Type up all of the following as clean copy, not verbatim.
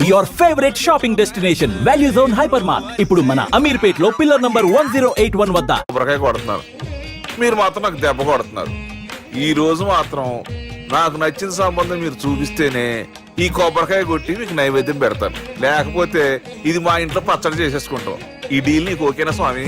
Your favorite shopping destination, Value Zone Hypermart. ఇప్పుడు మన అమీర్పేట్ లో పిల్లర్ నంబర్ 1081 వద్ద కొబ్బరికాయ కొడుతున్నారు, మీరు మాత్రం నాకు దెబ్బ కొడుతున్నారు. ఈ రోజు మాత్రం నాకు నచ్చిన సంబంధం మీరు చూపిస్తేనే ఈ కొబ్బరికాయ కొట్టి మీకు నైవేద్యం పెడతాను, లేకపోతే ఇది మా ఇంట్లో పచ్చడి చేసేసుకుంటాం. ఈ డీల్ నీకు ఓకేనా స్వామి?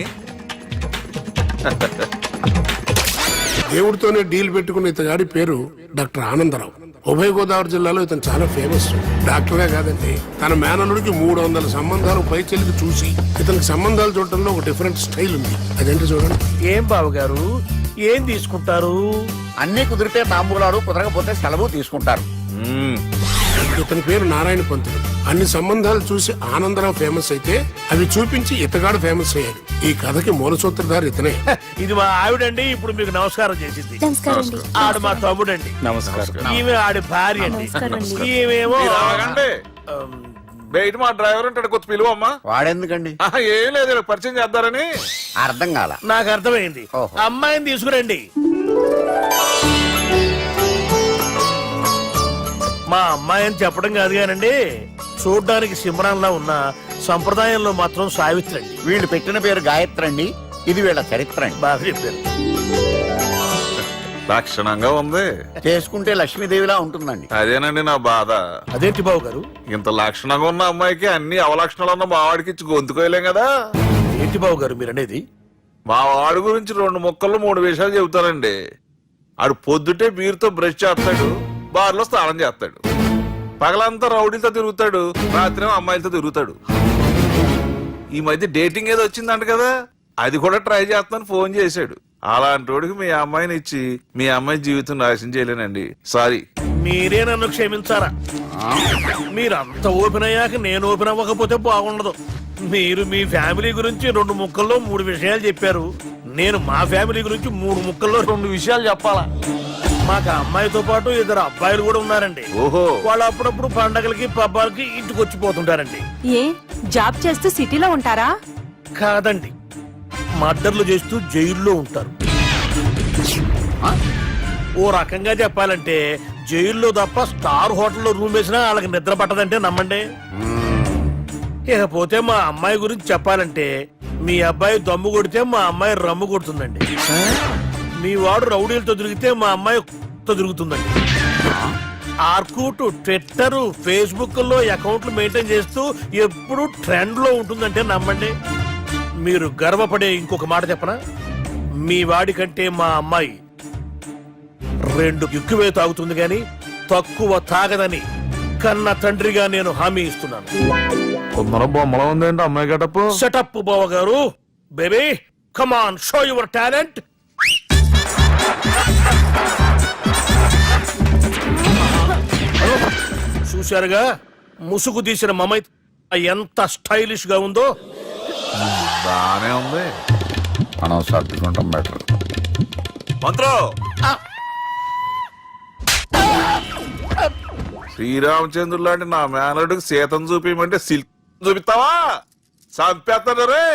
దేవుడితోనే డీల్ పెట్టుకున్న ఇతగాడి పేరు డాక్టర్ ఆనందరావు. ఉభయ గోదావరి జిల్లాలో ఇతను చాలా ఫేమస్. డాక్టర్గా కాదండి, తన మేనల్లుడికి 300 సంబంధాలు పై చెల్లికి చూసి ఇతనికి సంబంధాలు చూడటంలో ఒక డిఫరెంట్ స్టైల్ ఉంది. అదేంటి చూడండి. ఏం బావగారు, ఏం తీసుకుంటారు? అన్ని కుదిరితే తాంబూలాలు, కుదరకపోతే సెలవు తీసుకుంటారు. ఇతని పేరు నారాయణ పంతులు. అన్ని సంబంధాలు చూసి ఆనందరావు ఫేమస్ అయితే అవి చూపించి ఇతగాడు ఫేమస్ అయ్యాడు. ఈ కథకి మూల సూత్రధారి ఇతనే. ఇది మా ఆవిడండి, ఇప్పుడు మీకు నమస్కారం చేసింది. ఆడు మా తమ్ముడండి. నమస్కారం. ఈమె ఆడి భార్య అండి. ఈమెమో బయట మా డ్రైవర్ ఉంటాడు, కొత్త పిలువమ్మా. వాడెందుకండి? ఏం లేదు, పరిచయం చేద్దారని. అర్థం కాల. నాకు అర్థమైంది. ఓహో. అమ్మాయిని తీసుకురండి. మా అమ్మాయి అని చెప్పడం కాదు కానండి, చూడ్డానికి సింహరాన్లా ఉన్న సంప్రదాయంలో మాత్రం సావిత్రి అండి. వీళ్ళు పెట్టిన పేరు గాయత్రి అండి, ఇది వీళ్ళ చరిత్ర అండి. బాగా చెప్పారు. లక్షణంగా ఉంది, చేసుకుంటే లక్ష్మీదేవిలా ఉంటుందండి. అదేనండి నా బాధ. అదేంటి బాబు గారు? ఇంత లక్షణంగా ఉన్న అమ్మాయికి అన్ని అవలక్షణాలు ఉన్న మా వాడికి ఇచ్చి గొంతుకోయలేం కదా. ఏంటి బాబు గారు మీరు అనేది? మా వాడి గురించి 2 ముక్కల్లో 3 విషయాలు చెబుతానండి. ఆడు పొద్దుటే బీరుతో బ్రష్ చేస్తాడు, బార్లో స్నానం చేస్తాడు, పగలంతా రౌడీలతో తిరుగుతాడు, రాత్రి అమ్మాయిలతో తిరుగుతాడు. ఈ మధ్య డేటింగ్ ఏదో వచ్చిందంట కదా, అది కూడా ట్రై చేస్తాను ఫోన్ చేశాడు. అలాంటి వాడికి మీ అమ్మాయిని ఇచ్చి మీ అమ్మాయి జీవితం నాశనం చేయలేనండి. సారీ. మీరే నన్ను క్షమించారా? మీరంత ఓపెన్ అయ్యాక నేను ఓపెన్ అవ్వకపోతే బాగుండదు. మీరు మీ ఫ్యామిలీ గురించి 2 ముక్కల్లో 3 విషయాలు చెప్పారు. నేను మా ఫ్యామిలీ గురించి 3 ముక్కల్లో 2 విషయాలు చెప్పాలా? మాకు అమ్మాయితో పాటు 2 అబ్బాయిలు కూడా ఉన్నారండి. ఓహో. వాళ్ళు అప్పుడప్పుడు పండగలకి పబ్బాలకి ఇంటికి వచ్చిపోతుంటారండి. ఏ జాబ్ చేస్తూ సిటీలో ఉంటారా? కాదండి, మర్డర్లు చేస్తూ జైల్లో ఉంటారు. ఓ రకంగా చెప్పాలంటే జైల్లో తప్ప స్టార్ హోటల్లో రూమ్ వేసినా వాళ్ళకి నిద్ర పట్టదంటే నమ్మండి. ఇకపోతే మా అమ్మాయి గురించి చెప్పాలంటే మీ అబ్బాయి దమ్ము కొడితే మా అమ్మాయి రమ్ము కొడుతుందండి. మీ వాడు రౌడీలతో తిరిగితే మా అమ్మాయి తో తిరుగుతుందండి. ఆర్కూట్, ట్విట్టర్, ఫేస్బుక్ లో అకౌంట్లు మెయింటైన్ చేస్తూ ఎప్పుడు ట్రెండ్ లో ఉంటుందంటే నమ్మండి. మీరు గర్వపడే ఇంకొక మాట చెప్పనా? మీ వాడి కంటే మా అమ్మాయి 2 ఎక్కువే తాగుతుంది గాని తక్కువ తాగదని కన్న తండ్రిగా నేను హామీ ఇస్తున్నాను. బొమ్మలా ఉందండి అమ్మాయి గడప. సెటప్ బావ గారు. Baby come on, show your talent. చూశారుగా ముసుగు తీసిన మమై ఎంత స్టైలిష్ గా ఉందో. బానే ఉంది. మనం సర్దుకుంటాం బెటర్. మంత్రో, శ్రీరామచంద్రుడు లాంటి నా మేనడుకి సీతను చూపించమంటే సిల్క్ చూపిస్తావా? చంపేస్తాడు రే.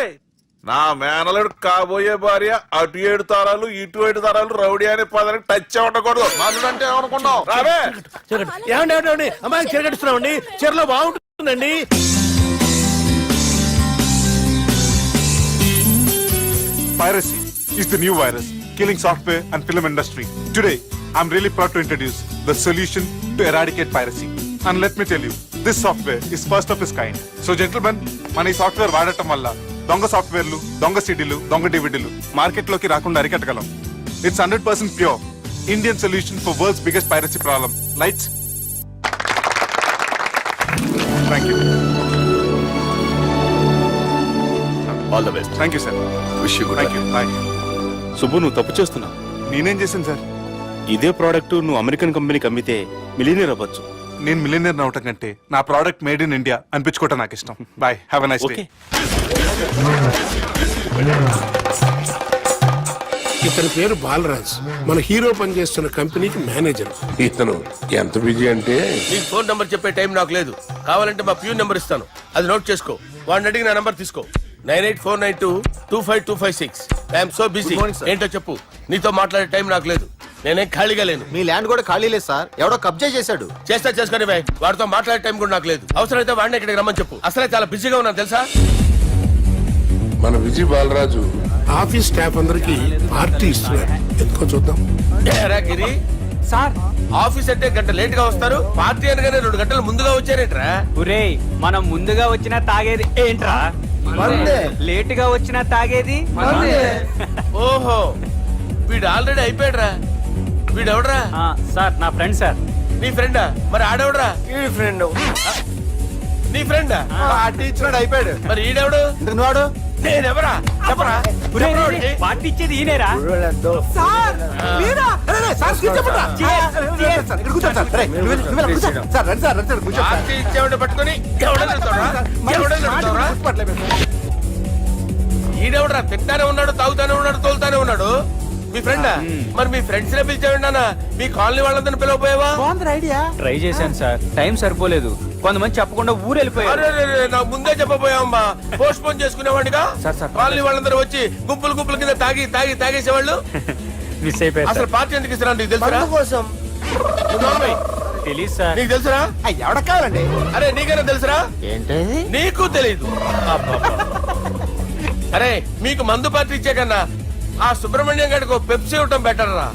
నా మేనలుడు కాబోయే భార్య అటు 7 తరాలు ఇటు 7 తరాలు రౌడీ అనే పదానికి టచ్ ఉండకూడదు. నన్ను అంటే ఏమనుకున్నావు? రావే. ఏమండి అమ్మాయి చెరగడుస్తున్నామండి, చీరలో బాగుంటుందండి. Piracy is the new virus killing software and film industry. Today, I'm really proud to introduce the solution to eradicate piracy. And let me tell you, this software is first of its kind. So gentlemen, మన ఈ software వాడటం వల్ల దొంగ సాఫ్ట్వేర్లు, దొంగ సిడీలు, దొంగ డివిడీలు మార్కెట్లోకి రాకుండా అరికట్టగలం. It's 100% pure Indian solution for world's biggest piracy problem. Lights. Thank you. All the best. Thank you, sir. Wish you good. Thank you. Bye. Subbu, నువ్వు తప్పు చేస్తున్నావు. నేనేం చేశాను సార్? ఇదే ప్రోడక్ట్ నువ్వు అమెరికన్ కంపెనీకి అమ్మితే మిలియనీర్ అవ్వచ్చు. నేను మిలియనర్ అవటం కంటే నా ప్రోడక్ట్ మేడ్ ఇన్ ఇండియా అనిపించుకోవటం నాకు ఇష్టం. Bye, have a nice day. ఇతని పేరు బాలరాజ్. మన హీరో పనిచేస్తున్న కంపెనీకి మేనేజర్. ఇతను ఎంత బిజీ అంటే నీకు ఫోన్ నంబర్ చెప్పే టైం నాకు లేదు. కావాలంటే మా ప్యూన్ నెంబర్ ఇస్తాను, అది నోట్ చేసుకో. వాడిని అడిగి నా నంబర్ తీసుకో. 9849225256. I'm so busy. ఏంటో చెప్పు. నీతో మాట్లాడే టైం నాకు లేదు. నేనేం ఖాళీగా లేను. మీ ల్యాండ్ కూడా ఖాళీ లేదు సార్, ఎవడో కబ్జా చేశాడు. చేస్తా చేసుకుని బై, వాడితో మాట్లాడే టైం కూడా నాకు లేదు. అవసరమైతే వాడిని ఇక్కడికి రమ్మని చెప్పు. అసలే చాలా బిజీగా ఉన్నాను తెలుసా. మన విజయ్ బాలరాజు ఆఫీస్ స్టాఫ్ అందరికి పార్టీ ఇస్తున్నారు, ఎందుకో చూద్దాం. ఏరా గిరి, సార్ ఆఫీస్ అంటే గంట లేట్ గా వస్తారు, పార్టీ అనగానే 2 గంటలు ముందుగా వచ్చారేంట్రా? ఒరే మనం ముందుగా వచ్చినా తాగేది ఏంట్రా? లేట్ గా వచ్చినా తాగేది. ఓహో, వీడు ఆల్రెడీ అయిపోయాడురా. వీడెవడరా? సార్ నా ఫ్రెండ్ సార్. నీ ఫ్రెండా? మరి ఆడెవడరా? ఈ ఫ్రెండ్ నీ ఫ్రెండా? పార్టీ ఇచ్చినాడు, అయిపోయాడు. మరి ఈడెవడు? ఇంతకు వాడు నేనెవరా? చెప్పరా? చెప్పరా వాడికి? పార్టీ ఇచ్చేది ఈయనేరా? పార్టీ ఇచ్చేవాడిని పట్టుకొని ఎవడని అడుగుతావురా? ఎవడని అడుగుతావురా? ఈడెవడరా? తింటానే ఉన్నాడు, తాగుతానే ఉన్నాడు, తోలుతానే ఉన్నాడు. మీ ఫ్రెండా? మరి మీ ఫ్రెండ్స్ నే పిలిచేవాడినా? మీ కాలనీ వాళ్ళందరినీ పిలవపోయావా? ట్రై చేశాను సార్, టైం సరిపోలేదు. కొంతమంది చెప్పకుండా ఊరు వెళ్ళిపోయారు. అరే, నాకు ముందే చెప్పబోయామ్మా. పోస్ట్ పోన్ చేసుకునేవాడిగా. సార్. కాలనీ వాళ్ళందరూ వచ్చి గుంపుల కింద తాగేసేవాళ్ళు. మిస్ అయిపోయారు అసలు పార్టీ ఎందుకు ఇస్తున్నా నీకు తెలుసురా? కోసం తెలీదు సార్. నీకు తెలుసురా? ఎవడ కావాలండి? అరే నీకైనా తెలుసురా? ఏంటి నీకు తెలీదు. అరే మీకు మందు పార్టీ ఇచ్చే కన్నా ఆ సుబ్రహ్మణ్యం గారికి ఒక పెప్సీ ఇవ్వటం బెటర్ రా.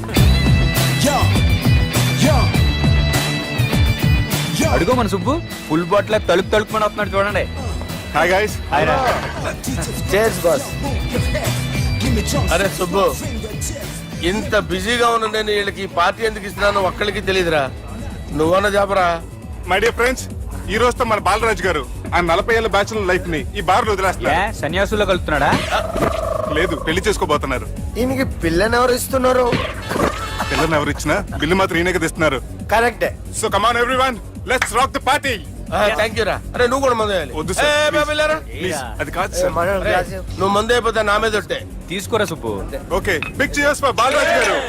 అడుగు మన సుబ్బు ఫుల్ బాటిల్ తలుపుకొని వస్తున్నాడు చూడండి. Hi guys. అరే సుబ్బు, ఇంత బిజీగా ఉన్న నేను వీళ్ళకి పార్టీ ఎందుకు ఇస్తున్నాను ఒక్కడికి తెలియదురా. నువ్వన్న జాబరా? మై డియర్ ఫ్రెండ్స్, ఈ రోజుతో మన బాలరాజు గారు ఆ 40 ఏళ్ల బ్యాచులర్ లైఫ్ ని ఈ బార్ లో వదిలేస్తున్నారు. సన్యాసుల్లో కలుపుతున్నాడా? లేదు, పెళ్లి చేసుకోబోతున్నారు. ఈయనకి పిల్లని ఎవరు ఇస్తున్నారు? పిల్లల్ని ఎవరు ఇచ్చినా బిల్లు మాత్రం ఈయనకి తెస్తున్నారు. కరెక్టే. So come on everyone, let's rock the party. Thank you రా. అరే నువ్వు కూడా మందు వేయాలి. వద్దు సార్, ఏ, please. వెళ్ళారా? ప్లీజ్, అది కాదు సార్. అరే, నువ్వు మందు అయిపోతే నా మీద ఒట్టే. తీసుకోరా Subbu. Okay, big cheers for Balraju గారు.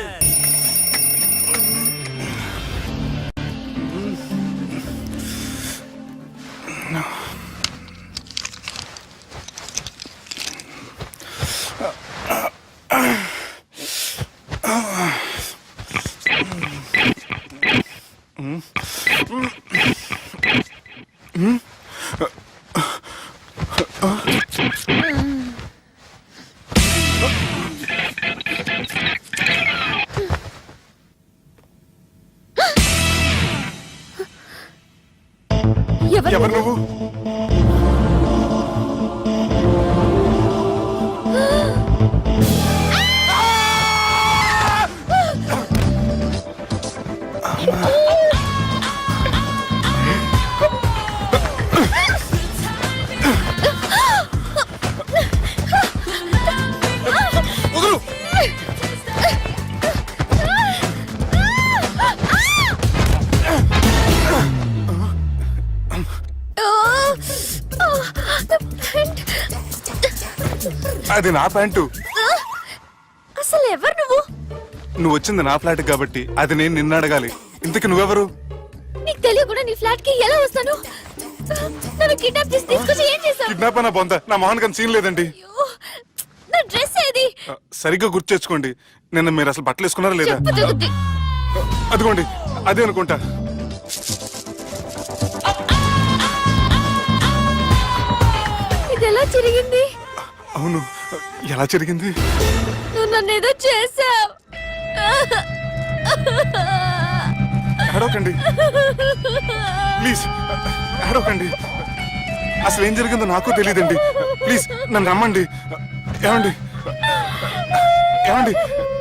ఎవరు నువ్వు? వదులు. అది నా ప్యాంటు. అసలు ఎవరు నువ్వు? నువ్వు వచ్చింది నా ఫ్లాట్ కాబట్టి అది నేను నిన్ను అడగాలి. ఇంతకి నువ్వెవరు? నీకు తెలియకుండా నీ ఫ్లాట్ కి ఎలా వస్తాను? నన్ను కిడ్నాప్ చేసి తీసుకొచ్చి ఏం చేశావు? కిడ్నాప్ అన్న బొంద, నా మొహన్ కన్నా సీన్ లేదండి. అయ్యో, నా డ్రెస్ ఏది? సరిగ్గా గుర్తు తెచ్చుకోండి. నిన్న మీరు అసలు బట్టలు వేసుకున్నారా లేదా? చెప్పు తగ్గుద్ది. అదిగోండి, అదే అనుకుంటా. ఇది ఎలా జరిగింది? అవును, ఎలా జరిగింది? నువ్వు నన్ను ఏదో చేసావు. ఏడవకండి ప్లీజ్, ఏడవకండి. అసలు ఏం జరిగిందో నాకు తెలియదండి. ప్లీజ్ నన్ను రమ్మండి. ఏమండి ఏమండి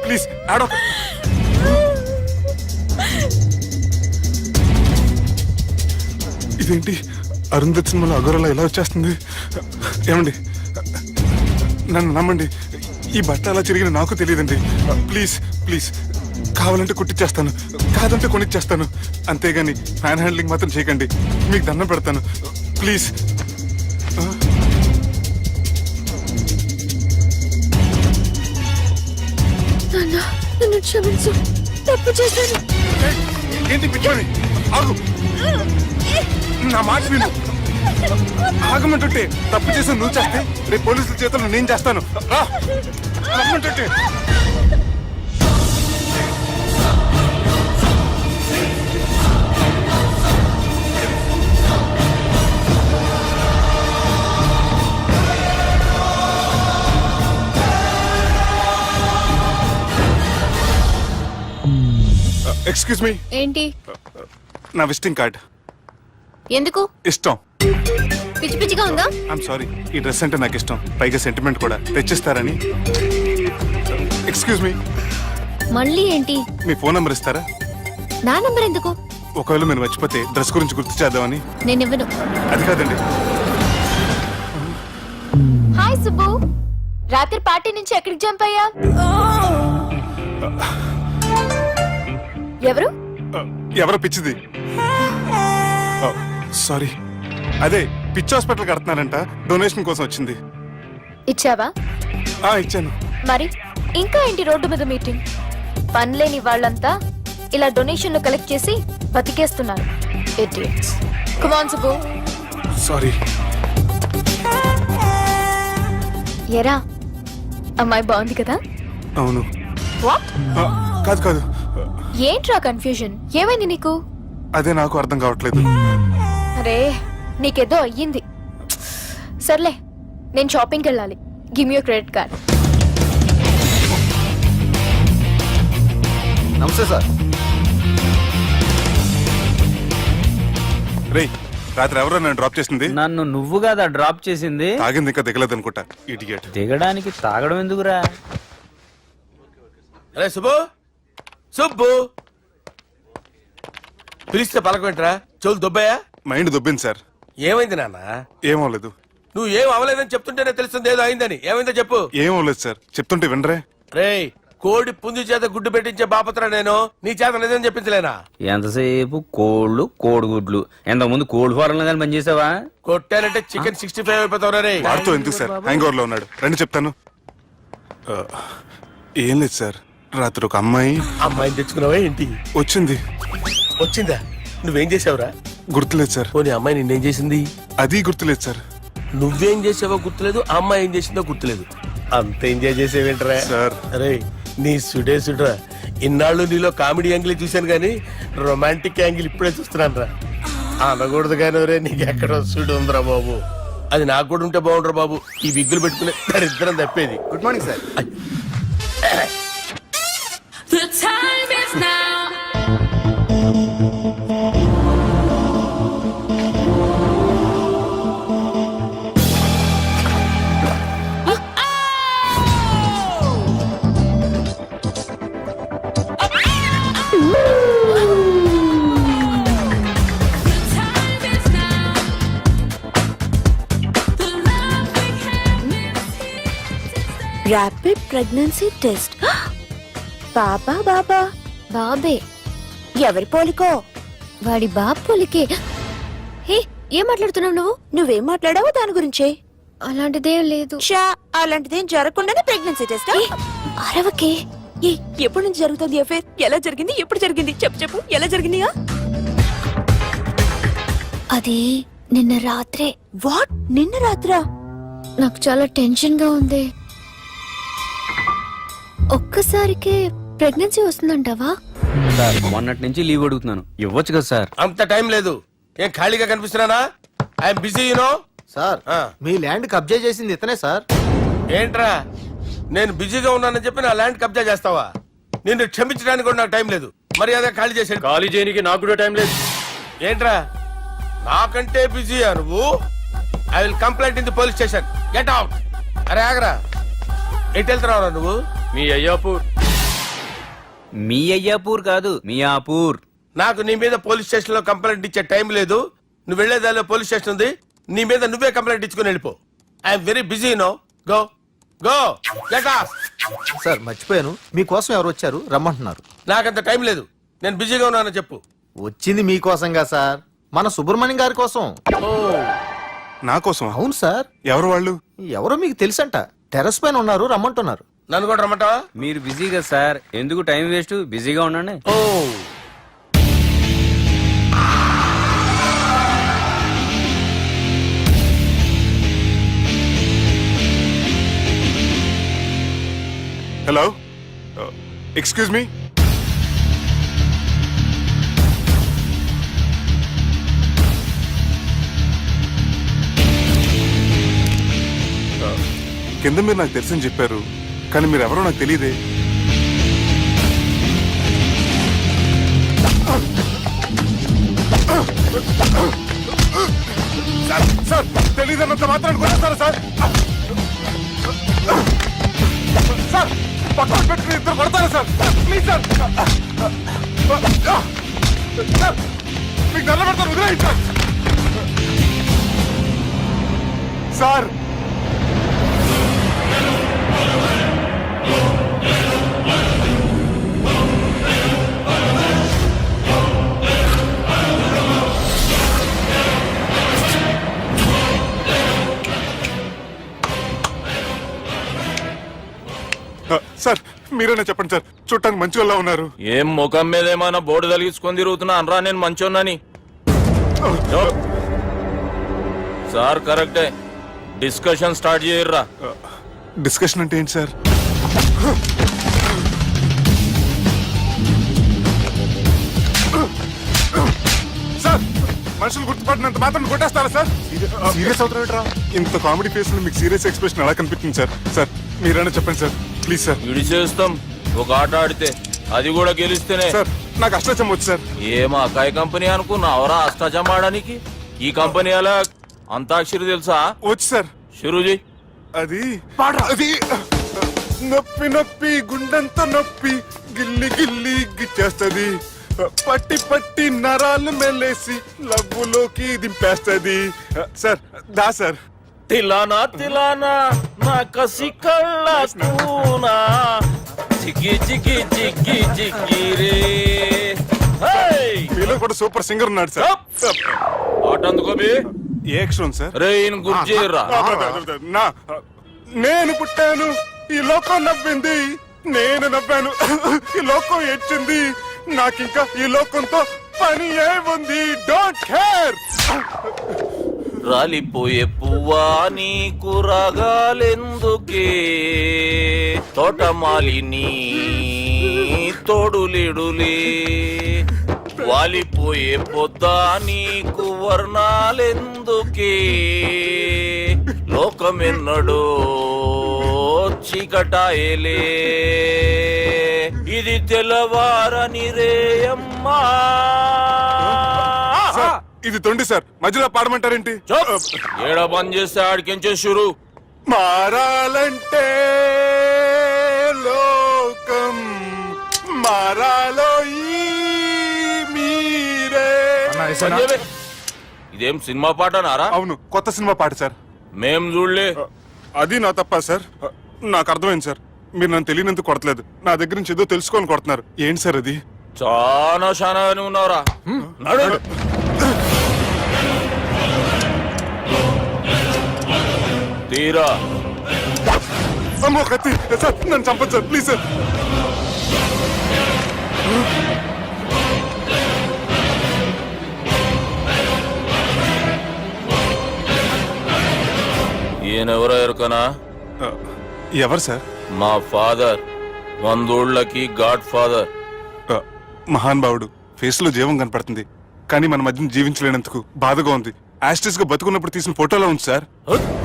ప్లీజ్ ఏడవ. ఇదేంటి అరుంధతి సినిమాలో అగోరలా ఎలా వచ్చేస్తుంది? ఏమండి నన్ను నమ్మండి, ఈ బట్ట అలా చిరిగిన నాకు తెలియదండి. ప్లీజ్ ప్లీజ్, కావాలంటే కుట్టిచ్చేస్తాను, కాదంటే కొనిచ్చేస్తాను. అంతేగాని ఫ్యాన్ హ్యాండ్లింగ్ మాత్రం చేయకండి, మీకు దండం పెడతాను ప్లీజ్. నాన్న, నన్ను క్షమించు, తప్పు చేశాను. ఏంటి పిచ్చోని? ఆగు, నా మాట విను. ఆగమంటుంటే తప్పు చేసి నువ్వు చేస్తే రేపు పోలీసుల చేతుల్లో నేను చేస్తాను. రా, రమ్మంటుంటే. ఎక్స్క్యూజ్ మీ, ఏంటి నా విజిటింగ్ కార్డ్. ఎందుకు ఇష్టం. పిచ్చి పిచ్చిగా ఉందా? ఐఎమ్ సారీ, ఈ డ్రెస్ అంటే నాకు ఇష్టం, పైగా సెంటిమెంట్ కూడా. తెచ్చిస్తారని. ఎక్స్క్యూజ్ మీ, మళ్ళీ ఏంటి? మీ ఫోన్ నెంబర్ ఇస్తారా? నా నంబర్ ఎందుకు? ఒకవేళ మీరు మర్చిపోతే డ్రెస్ గురించి గుర్తు చేద్దామని. నేను ఇవ్వను. అది కాదండి. హాయ్ సుబ్బు, రాత్రి పార్టీ నుంచి ఎక్కడికి జంప్ అయ్యా? ఎవరు? ఎవరో పిచ్చిది. సారీ, అదే పిచ్చి హాస్పిటల్ కడుతున్నారంట, డొనేషన్ కోసం వచ్చింది. ఇచ్చావా? ఇచ్చాను. మరి ఇంకా ఏంటి రోడ్డు మీద మీటింగ్? పనిలేని వాళ్ళంతా ఇలా డొనేషన్లు కలెక్ట్ చేసి బతికేస్తున్నారు. Idiots. Come on, Subbu. Sorry. ఎరా, అమ్మాయి బాగుంది కదా? అవును. వాట్? కాదు కాదు, ఏంట్రా కన్ఫ్యూజన్? ఏమైంది నీకు? అదే నాకు అర్థం కావట్లేదు. అరే, నీకేదో అయ్యింది. సర్లే, నేను షాపింగ్కి వెళ్ళాలి. Give me your credit card. నమస్తే సార్. రేయ్, రాత్రి ఎవరో నన్ను డ్రాప్ చేసింది? నన్ను నువ్వు కదా డ్రాప్ చేసింది. తాగింది ఇంకా దిగలేదు అనుకుంటా. ఇడియట్. దిగడానికి తాగడం ఎందుకురా? అరే సుబ్బు, సుబ్బు పిలిస్తే పలకమేంట్రా? చెవులు దొబ్బాయా? Mind దొబ్బింది sir. ఏమైంది నాన్న? ఏమవలేదు. నువ్వు ఏం అవలేదని చెప్తుంటేనే తెలుస్తుంది ఏదో అయిందని. ఏమైందో చెప్పు. ఏమవలేదు సార్, చెప్తుంటే వినరే. రేయ్, కోడి పుంజు చేత గుడ్డు పెట్టించే బాపత్ర నేను. నీ చేత నిజం చెప్పించలేనా? ఎంతసేపు కోళ్ళు కోడిగుడ్లు. ఎంతకు ముందు కోడి ఫారంలో కానీ పనిచేసావా? కొట్టానంటే చికెన్ 65 అయిపోతావు రే. వాడుతూ ఎందుకు సార్, హ్యాంగ్ ఓవర్ లో ఉన్నాడు. రండి చెప్తాను. ఏం లేదు సార్, రాత్రి ఒక అమ్మాయిని తెచ్చుకున్నావా ఏంటి? వచ్చింది. వచ్చిందా? నువ్వేం చేసావురా? గుర్తులేదు సార్. పోనీ అమ్మాయి నిన్నేం చేసింది? అది గుర్తులేదు సార్. నువ్వేం చేసావో గుర్తులేదు, ఆ అమ్మాయి ఏం చేసిందో గుర్తులేదు. అంత ఎంజాయ్ చేసేవేంట్రా సార్? అరే, నీ సుడే సుడ్రా. ఇన్నాళ్ళు నీలో కామెడీ యాంగిల్ చూశాను కానీ రొమాంటిక్ యాంగిల్ ఇప్పుడే చూస్తున్నాను రా. అనకూడదు కానీ రే, నీకు ఎక్కడ సుడు ఉందిరా బాబు. అది నాకు కూడా ఉంటే బాగుండ్రా బాబు. ఈ విగ్గులు పెట్టుకునే దరిద్రం తప్పేది. Good morning sir. The time is now. Rapid pregnancy test. బాబా బాబా బాబే. ఎవరి పోలికో? వాడి బాపులకే. హే, ఏం మాట్లాడుతున్నావు నువ్వు? నువ్వేం మాట్లాడావో దాని గురించే. అలాంటిదేం లేదు. షా, అలాంటిదేం జరగకుండానే ప్రెగ్నెన్సీ టెస్ట్? అరవకే. ఎప్పటి నుంచి జరుగుతుంది అఫేర్? ఎలా జరిగింది? ఎప్పుడు జరిగింది? చెప్పు చెప్పు, ఎలా జరిగింది? అది నిన్న రాత్రే. వాట్? నిన్న రాత్రా? నాకు చాలా టెన్షన్ గా ఉంది. ఒక్కసారికే ప్రెగ్నెన్సీ వస్తుందంటావా? సార్, మొన్నటి నుంచి లీవ్ అడుగుతున్నాను, ఇవ్వచ్చు కదా సార్? అంత టైం లేదు. ఏం ఖాళీగా కనిపిస్తున్నానా? I'm busy you know. సార్, మీ ల్యాండ్ కబ్జా చేసింది ఇతనే సార్. ఏంట్రా, నేను బిజీగా ఉన్నానని చెప్పి నా ల్యాండ్ కబ్జా చేస్తావా? నిన్ను క్షమించడానికి కూడా నాకు టైం లేదు. మర్యాద ఖాళీ చేసాడు. ఖాళీ చేయడానికి నాకు కూడా టైం లేదు. ఏంట్రా, నాకంటే బిజీయా నువ్వు? I will complaint in the police station. Get out. అరే ఆగరా, ఎటు వెళ్తున్నావురా నువ్వు? మీ అయ్యాపూర్. మీ అయ్యాపూర్ కాదు, మియాపూర్. నాకు నీ మీద పోలీస్ స్టేషన్ లో కంప్లైంట్ ఇచ్చే టైం లేదు. నువ్వు వెళ్లేదాలో పోలీస్ స్టేషన్ ఉంది. నీ మీద నువ్వే కంప్లైంట్ ఇచ్చుకుని వెళ్ళిపో. I'm very busy no. Go go get off. Sir, మర్చిపోయాను, మీకోసం ఎవరు వచ్చారు, రమ్మంటున్నారు. నాకంత టైం లేదు, నేను బిజీగా ఉన్నానని చెప్పు. వచ్చింది మీకోసంగా సార్, మన సుబ్రహ్మణ్యం గారి కోసం. నా కోసం? అవును సార్. ఎవరు వాళ్ళు? ఎవరో మీకు తెలుసంట. టెర్రస్ పైన ఉన్నారు, రమ్మంటున్నారు. నన్ను కూడా రమ్మంటావా? మీరు బిజీగా సార్, ఎందుకు టైం వేస్ట్? బిజీగా ఉండండి. ఓ, హలో, ఎక్స్క్యూజ్ మీ. కింద మీరు నాకు తెలుసని చెప్పారు, కానీ మీరు ఎవరో నాకు తెలియదే. సార్ తెలీదన్నంత మాత్రం కొట్టేస్తారా సార్? సార్ పక్కన పెట్టుకుని ఇద్దరు కొడతారా సార్? Please sir. సార్ మీకు దండం పెడతాను, వదిలేయండి సార్. సార్ సార్ మీరేనా చెప్పండి సార్, చూడటానికి మంచి వాళ్ళ ఉన్నారు. ఏం ముఖం మీద ఏమైనా బోర్డు తలిగించుకొని తిరుగుతున్నా అనరా నేను మంచోన్నాని? సార్ కరెక్టే, డిస్కషన్ స్టార్ట్ చేయర్రా. డిస్కషన్ అంటే ఏంటి సార్? సార్ మనుషులు గుర్తుపట్టినంత మాత్రం కొట్టేస్తారా సార్? సీరియస్ అవుతారా? ఇంత కామెడీ ఫేస్ లో మీకు సీరియస్ ఎక్స్ప్రెషన్ ఎలా కనిపిస్తుంది సార్? సార్ మీరైనా చెప్పండి సార్, ప్లీజ్ సార్. విడి చేస్తాం ఒక ఆట ఆడితే, అది కూడా గెలిస్తేనే. సార్ నాకు అష్టచం వచ్చు సార్. ఏం అకాయ కంపెనీ అనుకున్నావరా అష్టాచం ఆడడానికి? ఈ కంపెనీ అలా అంతాక్షరి తెలుసా? వచ్చు సార్. షురూజీ. అది అది నొప్పి నొప్పి గుండెంతో నొప్పి గిల్లి గిల్లి గిచ్చేస్తది, పట్టి పట్టి నరాలు మెల్లేసి లవ్వులోకి దింపేస్తది. సార్ దా సార్. తిలానా తిలానా నా కసి కళ్ళ కూనా చిక్కి చిక్కి చిక్కి చిక్కి రే. మీలో కూడా సూపర్ సింగర్ ఉన్నాడు సార్. ఆట అందుకోబి ఏ అక్షరం సార్? రే ఈయన గుర్తు చేయర్రా. నా నేను పుట్టాను ఈ లోకం నవ్వింది, నేను నవ్వాను ఈ లోకం ఏడ్చింది, నాకింకా ఈ లోకంతో పని ఏముంది? Don't care. రాలిపోయే పువ్వా నీకు రాగాలెందుకే, తోటమాలిని తోడులిడులే, వాలిపోయే పొద్దా నీకు వర్ణాలెందుకే, లోకమెన్నడో చీకటాయలే, ఇది తెల్లవారని రేయమ్మా. సార్, ఇది తొండి సార్, మధ్యలో పాడమంటారేంటి? ఏడ బంద్ చేస్తే ఆడికించే షురు. మారాలంటే లోకం మారాలో ఈ మీరే. ఇదేం సినిమా పాట నారా? అవును, కొత్త సినిమా పాట సార్. మేం చూడలే. అది నా తప్ప సార్. నాకు అర్థమైంది సార్, మీరు నన్ను తెలియనందుకు కొడతలేదు, నా దగ్గర నుంచి ఏదో తెలుసుకొని కొడుతున్నారు. ఏంటి సార్ అది? చాలా శానాగానే ఉన్నావురా. నడు. తీరా. అమ్మో కత్తి సార్, నన్ను చంపదు సార్, ప్లీజ్ సార్. ఈయనెవరో ఎరుకనా? ఎవరు సార్? మా ఫాదర్, 100 గాడ్ ఫాదర్. మహాన్ భావుడు, ఫేస్ లో జీవం కనపడుతుంది, కానీ మన మధ్యన జీవించలేనందుకు బాధగా ఉంది. యాస్టిస్ గా బతుకున్నప్పుడు తీసిన ఫోటోలో ఉంది సార్.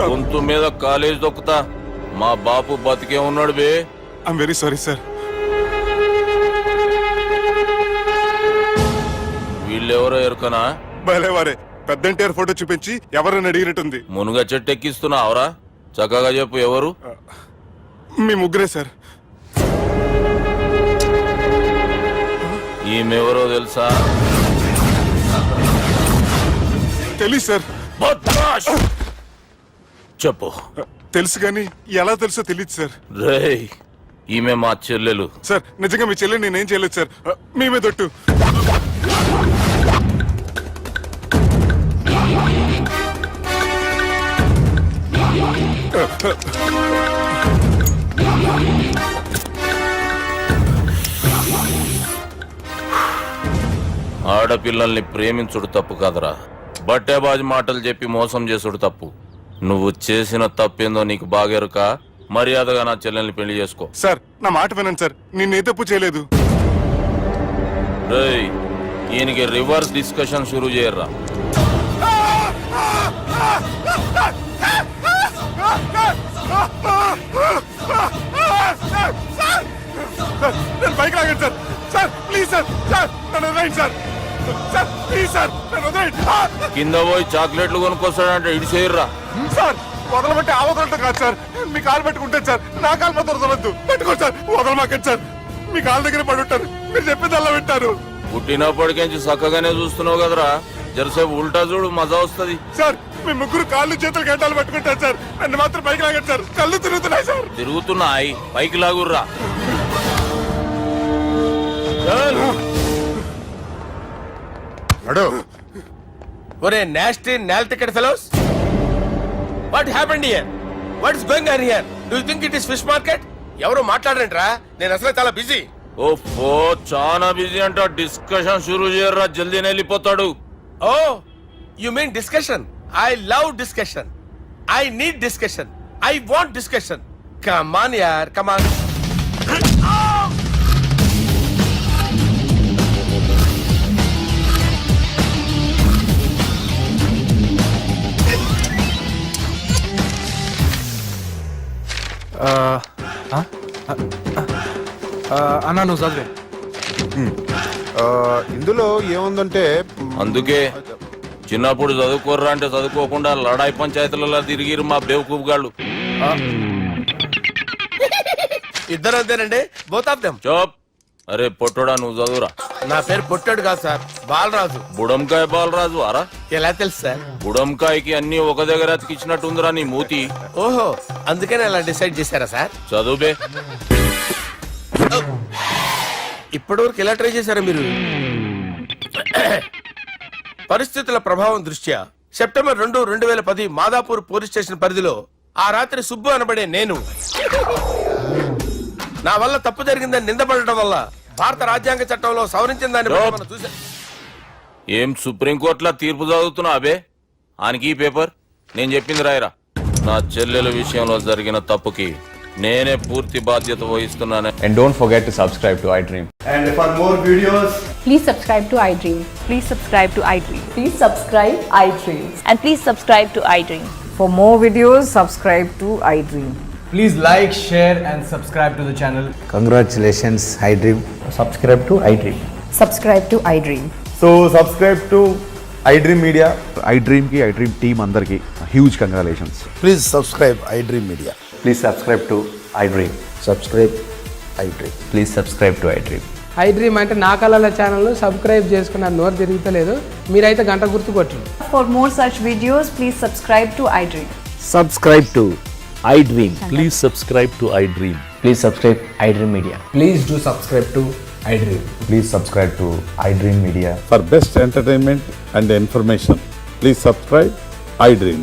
గొంతు మీద కాలేజ్ దొక్కుతా, మా బాపు బతికే ఉన్నాడు బే. I'm very sorry sir. వీళ్ళెవరో ఎరుకనా? భలేవారే, పెద్ద ఎన్టీఆర్ ఫోటో చూపించి ఎవరైనా అడిగినట్టుంది. మునుగ చెట్టు ఎక్కిస్తున్నావురా? చక్కగా చెప్పు ఎవరు? మీ ముగ్గురే సార్. ఈమెవరో తెలుసా? తెలీదు సార్. బద్మాష్! చెప్పు. తెలుసు కానీ ఎలా తెలుసో తెలియదు సార్. రేయ్, ఈమె మా చెల్లెలు. సార్ నిజంగా మీ చెల్లెని నేనేం చేయలేదు సార్, మీ మీద ఒట్టు. ఆడపిల్లల్ని ప్రేమించుడు తప్పు కాదురా, బట్టేబాజు మాటలు చెప్పి మోసం చేసుడు తప్పు. నువ్వు చేసిన తప్పేందో నీకు బాగెరుక. మర్యాదగా నా చెల్లెల్ని పెళ్లి చేసుకో. సార్ నా మాట వినండి సార్, నిన్నే తప్పు చేయలేదు. రేయ్, ఈయనకి రివర్స్ డిస్కషన్ షురూ చేయర్రా. నేను బైక్ లాగండి sir. Sir please sir, sir నన్ను right sir. Sir please sir నన్ను వదిలేయండి. కింద పోయి చాక్లెట్లు కొనుక్కొస్తాడంటే ఇటు చేయర్రా. సార్ వదలమంటే ఆ వదలటం కాదు సార్, మీ కాలు పెట్టుకుంటాను సార్, నా కాలు మాత్రం వదలవద్దు. పెట్టుకోండి సార్, వదలమాకండి సార్, మీ కాలు దగ్గర పడి ఉంటారు, మీరు చెప్పింది అలా వింటారు. పుట్టినప్పటికేంచి చక్కగానే చూస్తున్నావు కదరా, జరసేపు ఉల్టా చూడు మజా వస్తది. సార్ మీ ముగ్గురు కాళ్ళు చేతులు గంటలు పట్టుకుంటారు సార్, నన్ను మాత్రం పైకి లాగండి సార్, కళ్ళు తిరుగుతున్నాయి సార్. తిరుగుతున్నాయి పైకి లాగుర్రా. ఒరే నాస్టీ నాల్ ticket fellows, what happened here? What is going on here? Do you think it is fish market? ఎవరు మాట్లాడరంట్రా, నేను అసలే చాలా బిజీ. ఓఫో చాలా బిజీ అంట, డిస్కషన్ షురూ చేయర్రా, జల్దీ వెళ్ళిపోతాడు. Oh you mean discussion? I love discussion, I need discussion, I want discussion. Come on యార్, కమ్ ఆన్. అన్నా నువ్వు చదివే. ఇందులో ఏముందంటే అందుకే చిన్నప్పుడు చదువుకోర్రా అంటే చదువుకోకుండా లడాయి పంచాయతీలలో తిరిగిరు మా బేవకూఫ్ గాళ్ళు. ఇద్దరు అంతేనండి, బోత్ ఆఫ్ దెమ్. చోప్. అరే పొట్టోడా నువ్వు చదువురా. నా పేరు పొట్టాడు కాదు సార్, బాలరాజు. బుడంకాయ బాలరాజు అరా? ఎలా తెలుసు సార్? బుడంకాయకి అన్ని ఒక దగ్గర అతికిచ్చినట్టుందిరా నీ మూతి. ఓహో అందుకని అలా డిసైడ్ చేశారా సార్? చదువుబే. ఇప్పటి వరకు ఎలా ట్రై చేశారా మీరు? పరిస్థితుల ప్రభావం దృష్ట్యా సెప్టెంబర్ 2, 2010 మాదాపూర్ పోలీస్ స్టేషన్ పరిధిలో ఆ రాత్రి సుబ్బు అనబడే నేను నా వల్ల తప్పు జరిగిందని నిందపడటం వల్ల భారత రాజ్యాంగ చట్టంలో సవరించిన దాన్ని బట్టి మనం చూసా. ఏం సుప్రీంకోర్టులో తీర్పు చదువుతున్నా అబే? ఆనికి ఈ పేపర్ నేను చెప్పింది రాయరా. నా చెల్లెల విషయంలో జరిగిన తప్పుకి నేనే పూర్తి బాధ్యత వహిస్తున్నాను. And don't forget to subscribe to iDream. And for more videos, Please subscribe to iDream. Please subscribe to iDream. Please subscribe iDream. And please subscribe to iDream. For more videos, subscribe to iDream. Please like, share and subscribe to the channel. congratulations, iDream. Subscribe to iDream. Subscribe to iDream. So subscribe to iDream Media. iDream కి iDream team అందరికి huge congratulations. Please subscribe iDream Media. Please subscribe to iDream. Subscribe iDream. Please subscribe to iDream. iDream అంటే నా కళల channel subscribe చేసుకున్న నోరు తిరుగుతలేదు, మీరైతే గంట గుర్తు కొట్టండి. For more such videos, please subscribe to iDream. Subscribe to iDream. Please subscribe to iDream. Please subscribe iDream Media. Please do subscribe to iDream. Please subscribe to iDream Media. For best entertainment and information, please subscribe iDream.